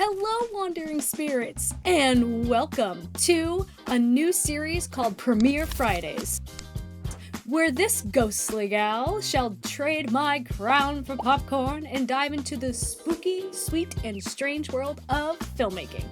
Hello, wandering spirits, and welcome to a new series called Premiere Fridays, where this ghostly gal shall trade my crown for popcorn and dive into the spooky, sweet, and strange world of filmmaking.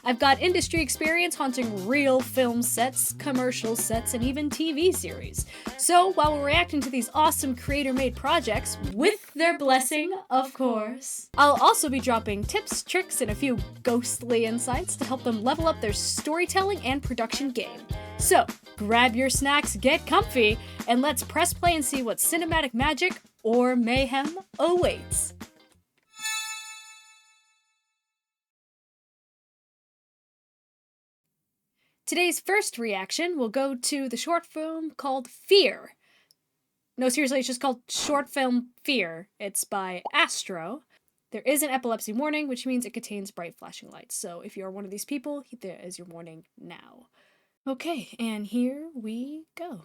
I've got industry experience haunting real film sets, commercial sets, and even TV series. So while we're reacting to these awesome creator-made projects, with their blessing, of course, I'll also be dropping tips, tricks, and a few ghostly insights to help them level up their storytelling and production game. So grab your snacks, get comfy, and let's press play and see what cinematic magic or mayhem awaits. Today's first reaction will go to the short film called Fear. No, seriously, it's just called Short Film Fear. It's by ASTRO. There is an epilepsy warning, which means it contains bright flashing lights. So if you're one of these people, there is your warning now. Okay, and here we go.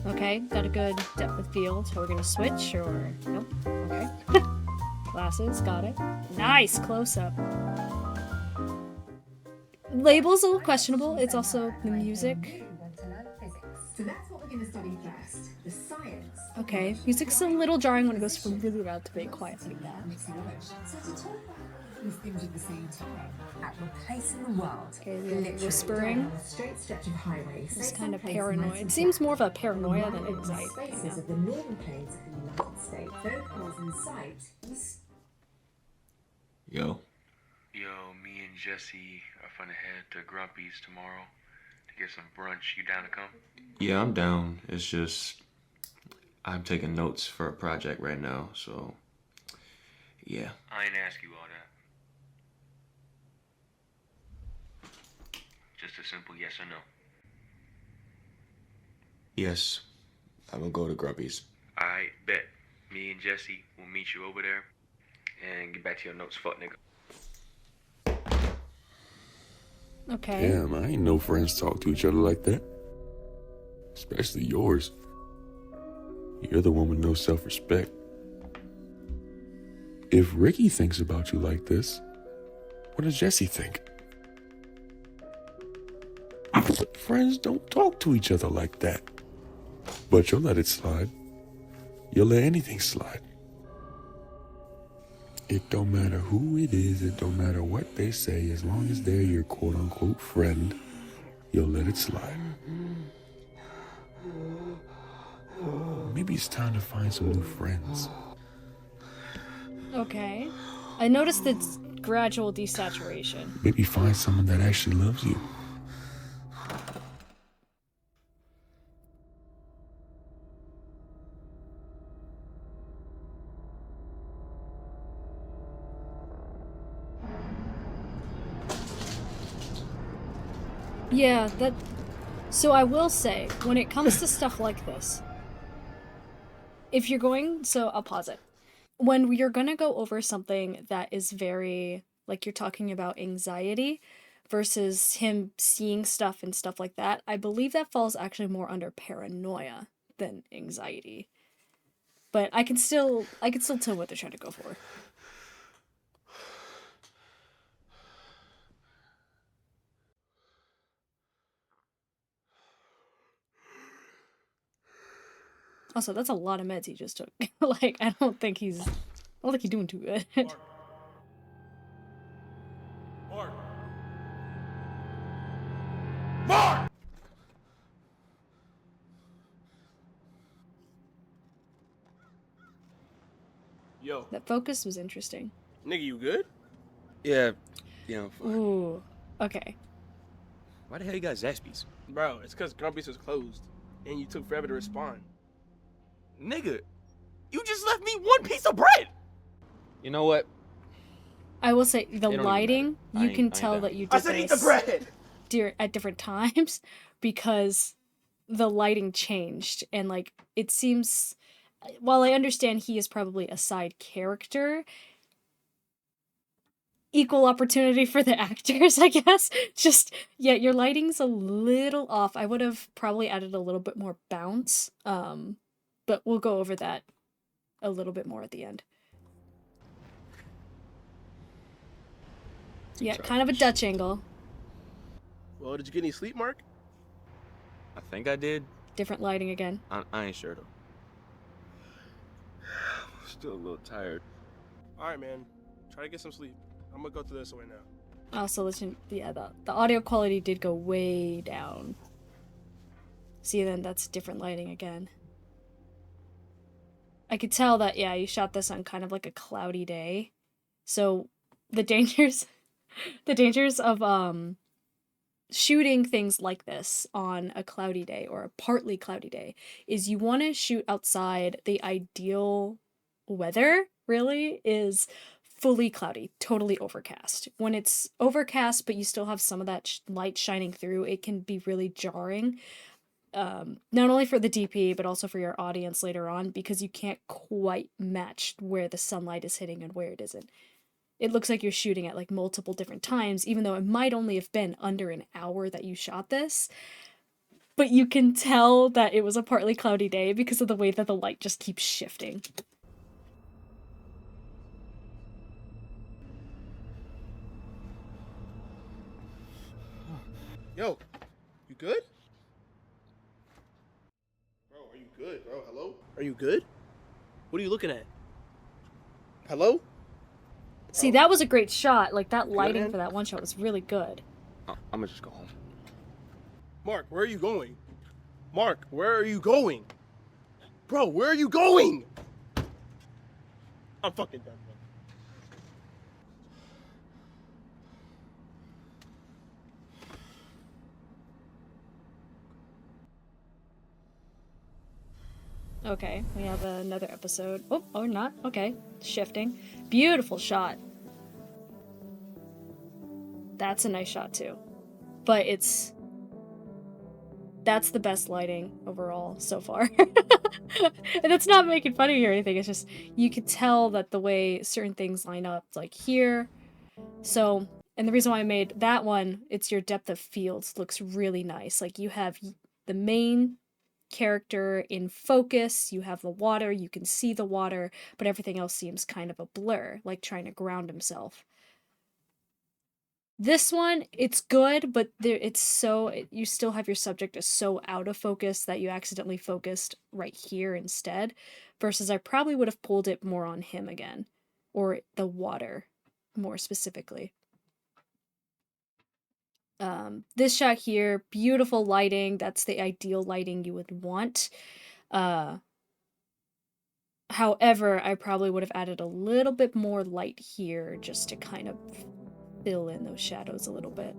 Okay, got a good depth of field, so we're gonna switch, or nope, okay. Glasses, got it. Nice close-up. Label's a little questionable. It's also the music. So that's what we're going to study first, the science. Okay, music's a little jarring when it goes from really loud to very quiet like that. So to talk about these things at the same time, at replacing the world, Okay, the whispering. on a straight stretch of highway, It's kind of paranoid. It seems more of a paranoia than anxiety. Spaces of the northern plains of the United States. No cars in sight. Yo, me and Jesse are finna head to Grumpy's tomorrow to get some brunch. You down to come? yeah, I'm down. It's just, I'm taking notes for a project right now, so, yeah. I ain't ask you all that. Just a simple yes or no. Yes, I will go to Grubby's. Alright, bet. Me and Jesse will meet you over there and get back to your notes, fuck nigga. Okay. Damn, I ain't no friends talk to each other like that. Especially yours. You're the one with no self-respect. If Ricky thinks about you like this, what does Jesse think? Friends don't talk to each other like that. But you'll let it slide. You'll let anything slide. It don't matter who it is, it don't matter what they say, as long as they're your quote-unquote friend, you'll let it slide. Maybe it's time to find some new friends. Okay. I noticed the gradual desaturation. Maybe find someone that actually loves you. Yeah, so I will say, when it comes to stuff like this, if you're going, so I'll pause it. When you're gonna go over something that is very, like you're talking about anxiety versus him seeing stuff and stuff like that, I believe that falls actually more under paranoia than anxiety. But I can still tell what they're trying to go for. Also, that's a lot of meds he just took. Like, I don't think he's doing too good. Mark! Mark! Yo, That focus was interesting. nigga, you good? Yeah, fine. Ooh, okay. Why the hell you got Zaxby's? Bro, it's because Grumpy's was closed, and you took forever to respond. Nigga, you just left me one piece of bread! You know what? I will say, the It don't even lighting, matter. you I can ain't tell down. that you I did said eat the this bread! at different times because the lighting changed, and like, it seems, while I understand he is probably a side character, equal opportunity for the actors, I guess. Just, yeah, your lighting's a little off. I would have probably added a little bit more bounce, but we'll go over that a little bit more at the end. Yeah, kind of a Dutch angle. Well, did you get any sleep, Mark? I think I did. Different lighting again. I ain't sure though. Still a little tired. All right, man. Try to get some sleep. I'm gonna go through this right now. Also, listen, yeah, the audio quality did go way down. See, then that's different lighting again. I could tell that, yeah, you shot this on kind of like a cloudy day. So the dangers of shooting things like this on a cloudy day or a partly cloudy day is you want to shoot outside. The ideal weather really is fully cloudy, totally overcast. When it's overcast but you still have some of that light shining through, it can be really jarring. Not only for the DP, but also for your audience later on, because you can't quite match where the sunlight is hitting and where it isn't. It looks like you're shooting at like multiple different times, even though it might only have been under an hour that you shot this. But you can tell that it was a partly cloudy day because of the way that the light just keeps shifting. Yo, you good? Bro, are you good, bro? Hello? Are you good? What are you looking at? Hello? See, that was a great shot. Like, that lighting man? for that one shot was really good. I'm gonna just go home. Mark, where are you going? Mark, where are you going? Bro, where are you going? I'm fucking done, bro. Okay, we have another episode. Oh, or not. Okay, shifting. Beautiful shot. That's a nice shot too. But that's the best lighting overall so far. And it's not making fun of you or anything. It's just, you could tell that the way certain things line up, like here. So, and the reason why I made that one, it's your depth of fields looks really nice. Like you have the main character in focus, you have the water, you can see the water, but everything else seems kind of a blur, like trying to ground himself. This one, it's good, but you still have your subject is so out of focus that you accidentally focused right here instead, versus I probably would have pulled it more on him again, or the water more specifically. This shot here, beautiful lighting. That's the ideal lighting you would want. However, I probably would have added a little bit more light here just to kind of fill in those shadows a little bit.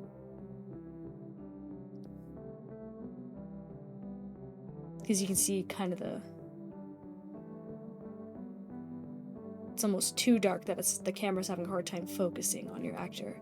Because you can see kind of it's almost too dark that the camera's having a hard time focusing on your actor.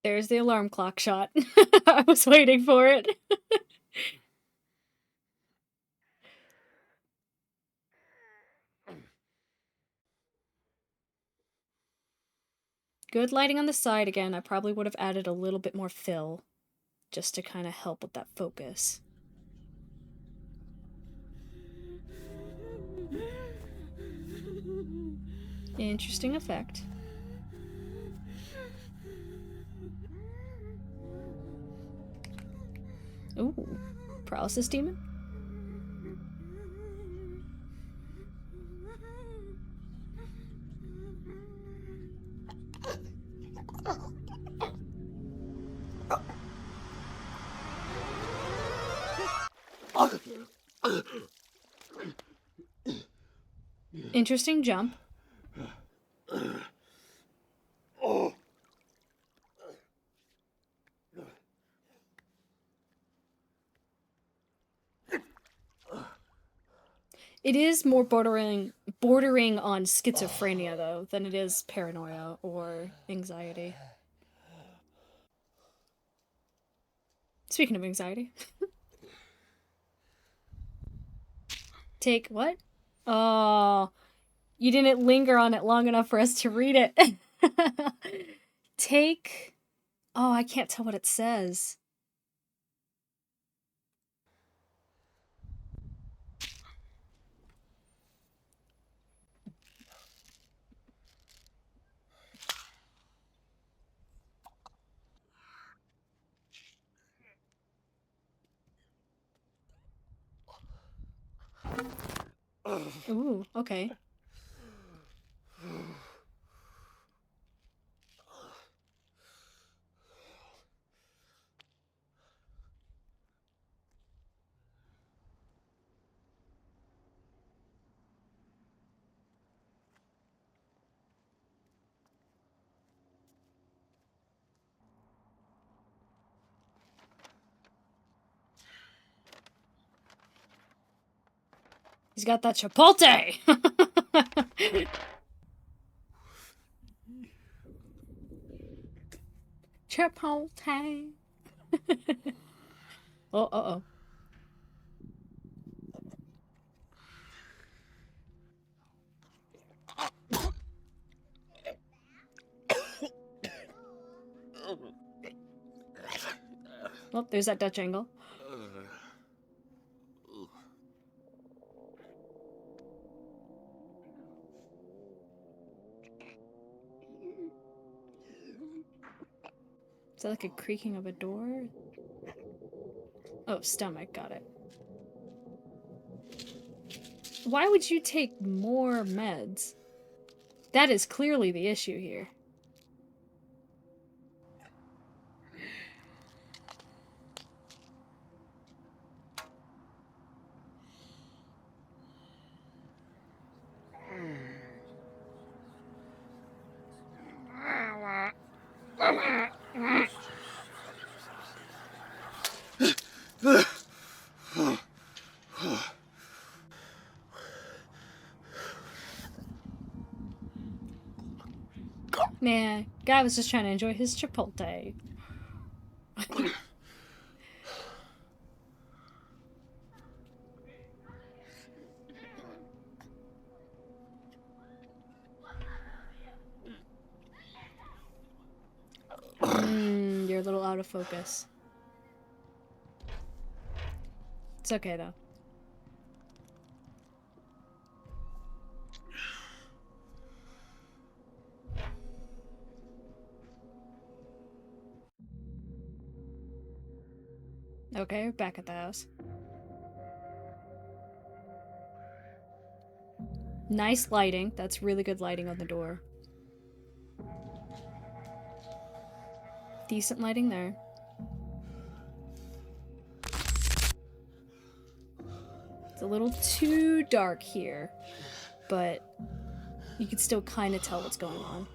There's the alarm clock shot. I was waiting for it. Good lighting on the side again. I probably would have added a little bit more fill just to kind of help with that focus. Interesting effect. Ooh, paralysis demon? Interesting jump. It is more bordering on schizophrenia though than it is paranoia or anxiety. Speaking of anxiety. Take what? Oh, you didn't linger on it long enough for us to read it. Take. Oh, I can't tell what it says. Ooh, okay. He's got that chipotle! Chipotle. Oh, uh-oh. Oh, there's that Dutch angle. Is that like a creaking of a door? Oh, stomach, got it. Why would you take more meds? That is clearly the issue here. Man, guy was just trying to enjoy his chipotle. You're a little out of focus. It's okay though. Okay, back at the house. Nice lighting. That's really good lighting on the door. Decent lighting there. It's a little too dark here, but you can still kind of tell what's going on.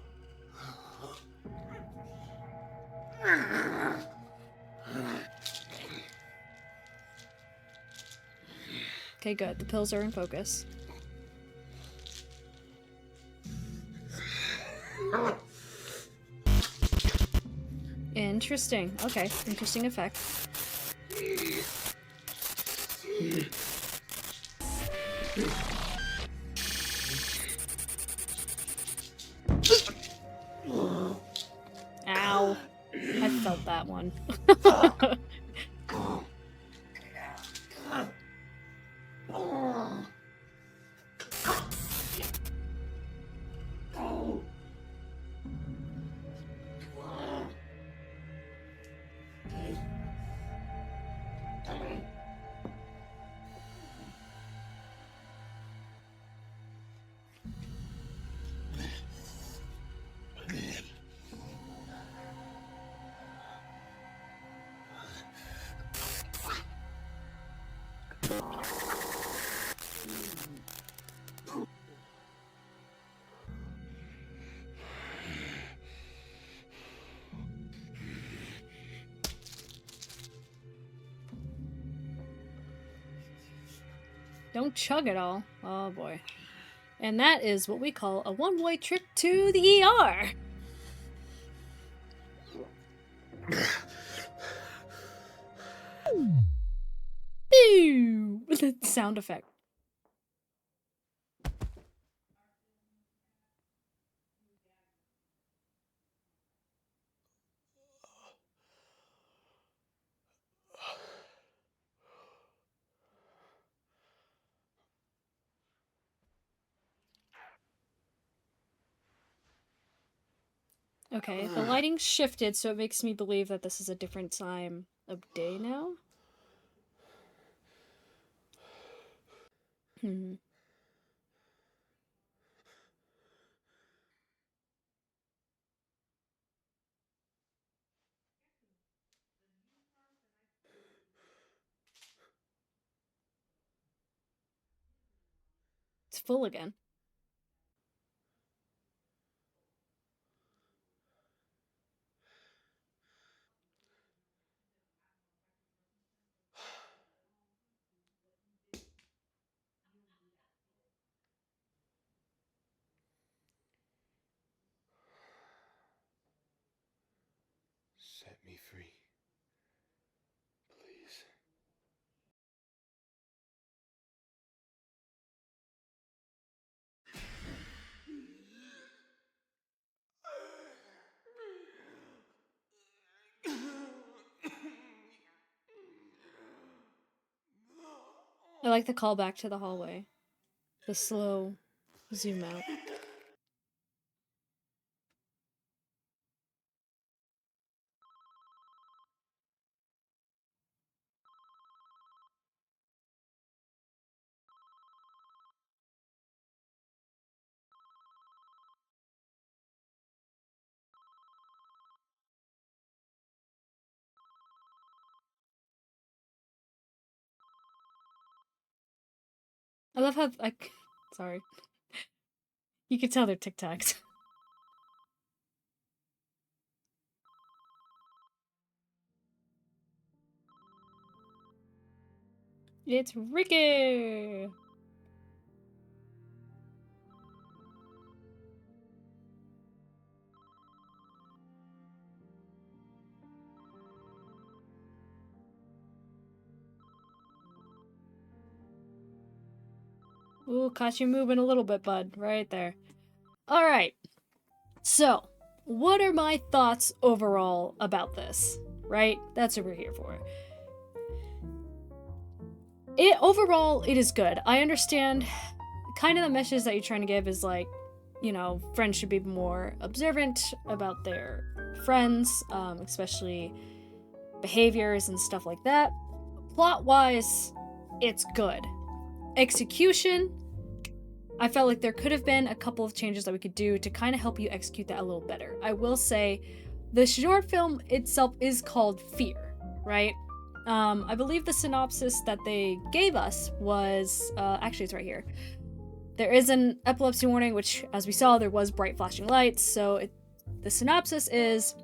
Okay, good. The pills are in focus. Interesting. Okay, interesting effect. Ow. I felt that one. Don't chug it all. Oh boy. And that is what we call a one-way trip to the ER. Boo! With a sound effect. Okay, the lighting shifted, so it makes me believe that this is a different time of day now. Hmm. It's full again. Set me free. Please. I like the callback to the hallway. The slow zoom out. I love how sorry. You can tell they're Tic Tacs. It's Ricky! Ooh, caught you moving a little bit, bud. Right there. Alright. So, what are my thoughts overall about this? Right? That's what we're here for. Overall, it is good. I understand kind of the message that you're trying to give is like, you know, friends should be more observant about their friends, especially behaviors and stuff like that. Plot-wise, it's good. Execution, I felt like there could have been a couple of changes that we could do to kind of help you execute that a little better. I will say, the short film itself is called Fear, right? I believe the synopsis that they gave us was, actually it's right here. There is an epilepsy warning, which, as we saw, there was bright flashing lights, so the synopsis is,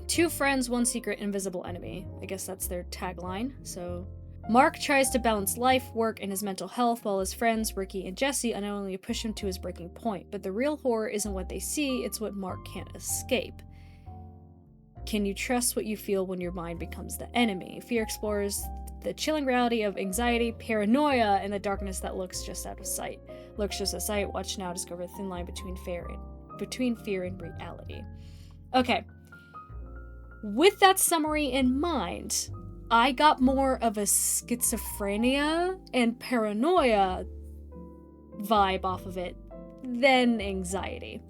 2 friends, 1 secret, invisible enemy. I guess that's their tagline, so... Mark tries to balance life, work, and his mental health, while his friends, Ricky and Jesse, unknowingly push him to his breaking point. But the real horror isn't what they see, it's what Mark can't escape. Can you trust what you feel when your mind becomes the enemy? Fear explores the chilling reality of anxiety, paranoia, and the darkness that lurks just out of sight. Watch now, discover the thin line between fear and reality. Okay. With that summary in mind, I got more of a schizophrenia and paranoia vibe off of it than anxiety.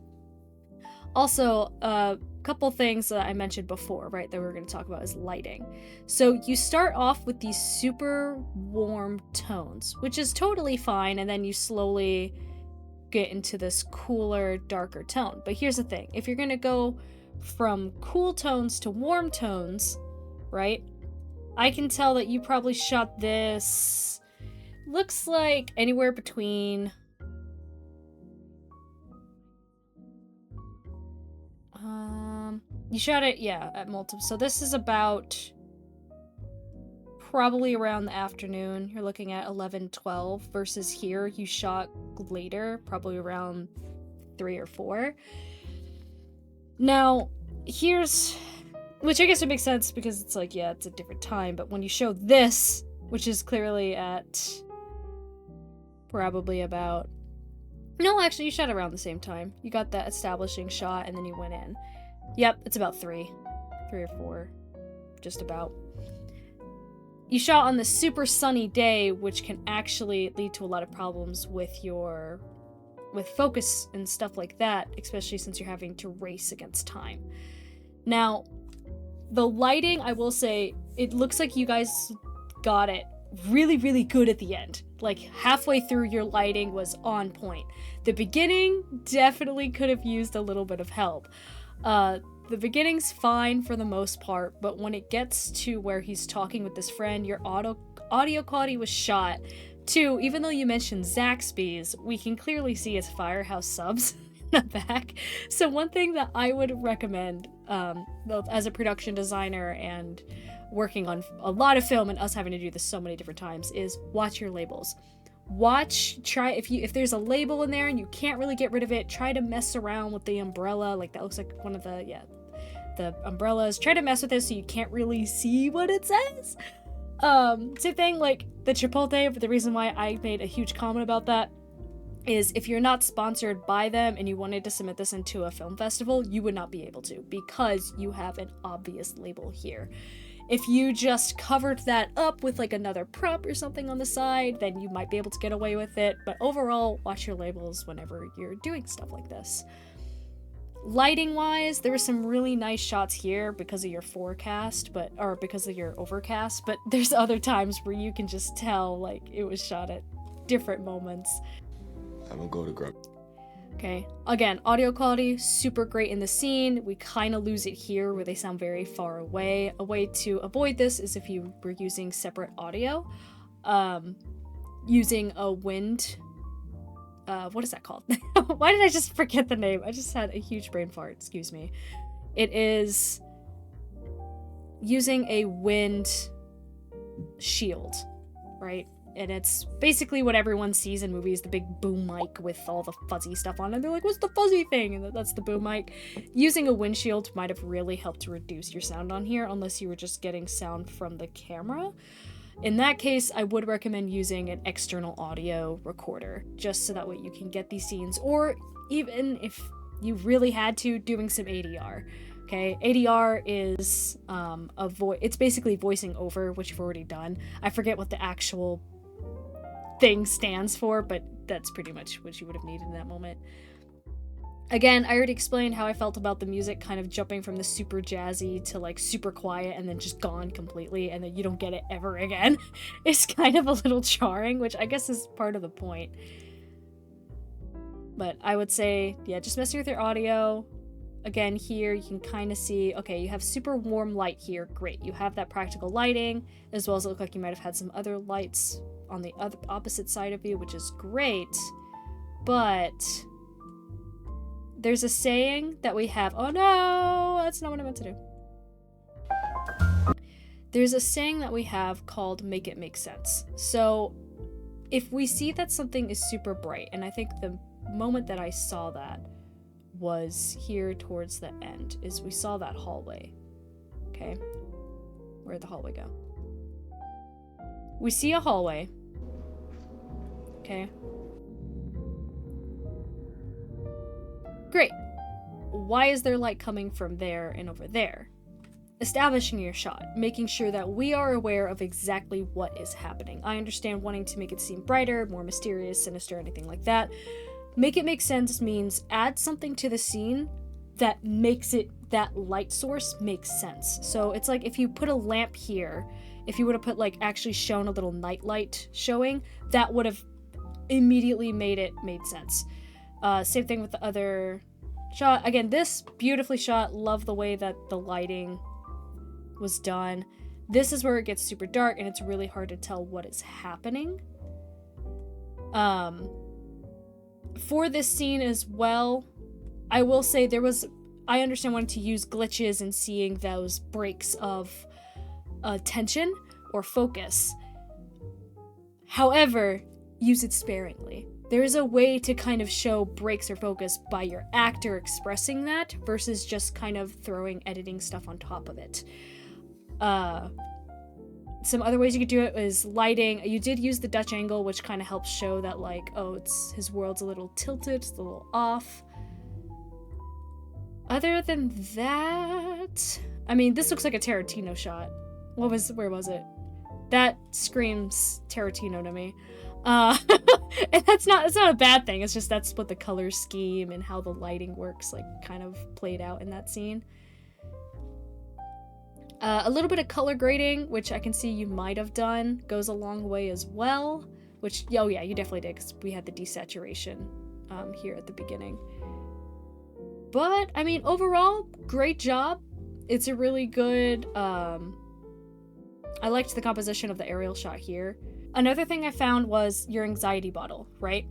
Also, a couple things that I mentioned before, right, that we're going to talk about is lighting. So you start off with these super warm tones, which is totally fine, and then you slowly get into this cooler, darker tone. But here's the thing. If you're going to go from cool tones to warm tones, right, I can tell that you probably shot this, looks like anywhere between, you shot it, yeah, at multiple, so this is about probably around the afternoon. You're looking at 11-12 versus here you shot later, probably around 3 or 4. Now, which I guess would make sense because it's like, yeah, it's a different time, but when you show this, which is clearly at probably about... No, actually, you shot around the same time. You got that establishing shot, and then you went in. Yep, it's about 3 or 4, just about. You shot on the super sunny day, which can actually lead to a lot of problems with focus and stuff like that, especially since you're having to race against time. Now, the lighting, I will say, it looks like you guys got it really, really good at the end. Like, halfway through, your lighting was on point. The beginning definitely could have used a little bit of help. The beginning's fine for the most part, but when it gets to where he's talking with his friend, your audio quality was shot. 2, even though you mentioned Zaxby's, we can clearly see his Firehouse subs in the back. So one thing that I would recommend, both as a production designer and working on a lot of film and us having to do this so many different times, is watch your labels. If there's a label in there and you can't really get rid of it, try to mess around with the umbrella. Like, that looks like one of the umbrellas. Try to mess with it so you can't really see what it says. Same thing, like the Chipotle, but the reason why I made a huge comment about that is if you're not sponsored by them and you wanted to submit this into a film festival, you would not be able to, because you have an obvious label here. If you just covered that up with like another prop or something on the side, then you might be able to get away with it. But overall, watch your labels whenever you're doing stuff like this. Lighting wise, there were some really nice shots here because of your forecast, or because of your overcast, but there's other times where you can just tell like it was shot at different moments. I'm gonna go to Grub. Okay, again, audio quality, super great in the scene. We kind of lose it here where they sound very far away. A way to avoid this is if you were using separate audio. Using a wind... what is that called? Why did I just forget the name? I just had a huge brain fart, excuse me. It is using a wind shield, right? And it's basically what everyone sees in movies, the big boom mic with all the fuzzy stuff on it. And they're like, what's the fuzzy thing? And that's the boom mic. Using a windshield might have really helped to reduce your sound on here, unless you were just getting sound from the camera. In that case, I would recommend using an external audio recorder, just so that way you can get these scenes, or even if you really had to, doing some ADR. Okay, ADR is it's basically voicing over, which you've already done. I forget what the actual thing stands for, but that's pretty much what you would have needed in that moment. Again, I already explained how I felt about the music kind of jumping from the super jazzy to like super quiet and then just gone completely, and then you don't get it ever again. It's kind of a little jarring, which I guess is part of the point. But I would say, yeah, just messing with your audio. Again, here you can kind of see, okay, you have super warm light here, great. You have that practical lighting, as well as it looked like you might have had some other lights on the opposite side of you, which is great. But there's a saying that we have, oh no, that's not what I meant to do. There's a saying that we have called make it make sense. So if we see that something is super bright, and I think the moment that I saw that was here towards the end, is we saw that hallway. Okay, where'd the hallway go? We see a hallway. Okay. Great. Why is there light coming from there and over there? Establishing your shot, making sure that we are aware of exactly what is happening. I understand wanting to make it seem brighter, more mysterious, sinister, anything like that. Make it make sense means add something to the scene that makes it, that light source makes sense. So it's like if you put a lamp here, if you would have put like actually shown a little night light showing, that would have immediately made sense. Same thing with the other shot. Again, this beautifully shot. Love the way that the lighting was done. This is where it gets super dark and it's really hard to tell what is happening. For this scene as well, I will say I understand wanting to use glitches and seeing those breaks of tension or focus. However, use it sparingly. There is a way to kind of show breaks or focus by your actor expressing that versus just kind of throwing editing stuff on top of it. Some other ways you could do it is lighting. You did use the Dutch angle, which kind of helps show that, like, oh, his world's a little tilted, it's a little off. Other than that, I mean, this looks like a Tarantino shot. Where was it? That screams Tarantino to me. And it's not a bad thing. It's just that's what the color scheme and how the lighting works, like, kind of played out in that scene. A little bit of color grading, which I can see you might have done, goes a long way as well. Which, oh yeah, you definitely did, because we had the desaturation here at the beginning. But, I mean, overall, great job. It's a really good, I liked the composition of the aerial shot here. Another thing I found was your anxiety bottle, right?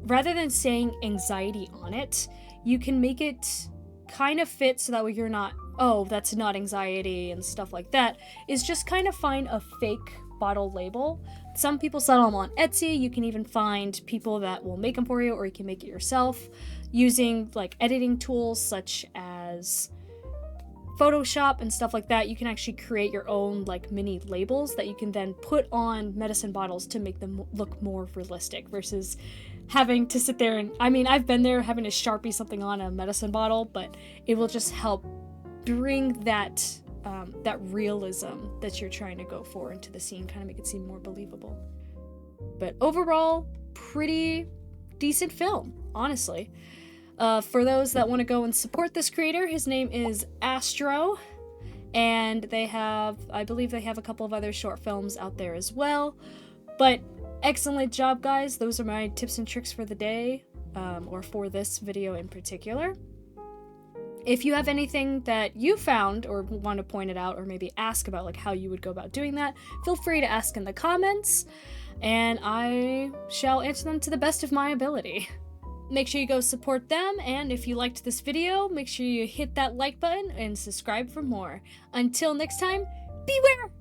Rather than saying anxiety on it, you can make it kind of fit so that way you're not, oh, that's not anxiety and stuff like that. Is just kind of find a fake bottle label. Some people sell them on Etsy. You can even find people that will make them for you, or you can make it yourself using like editing tools such as Photoshop and stuff like that. You can actually create your own like mini labels that you can then put on medicine bottles to make them look more realistic versus having to sit there and, I mean, I've been there having to Sharpie something on a medicine bottle, but it will just help bring that that realism that you're trying to go for into the scene, kind of make it seem more believable. But overall, pretty decent film, honestly. For those that want to go and support this creator, his name is ASTRO, and I believe they have a couple of other short films out there as well. But excellent job, guys. Those are my tips and tricks for the day, or for this video in particular. If you have anything that you found or want to point it out or maybe ask about like how you would go about doing that, feel free to ask in the comments, and I shall answer them to the best of my ability. Make sure you go support them, and if you liked this video, make sure you hit that like button and subscribe for more. Until next time, beware!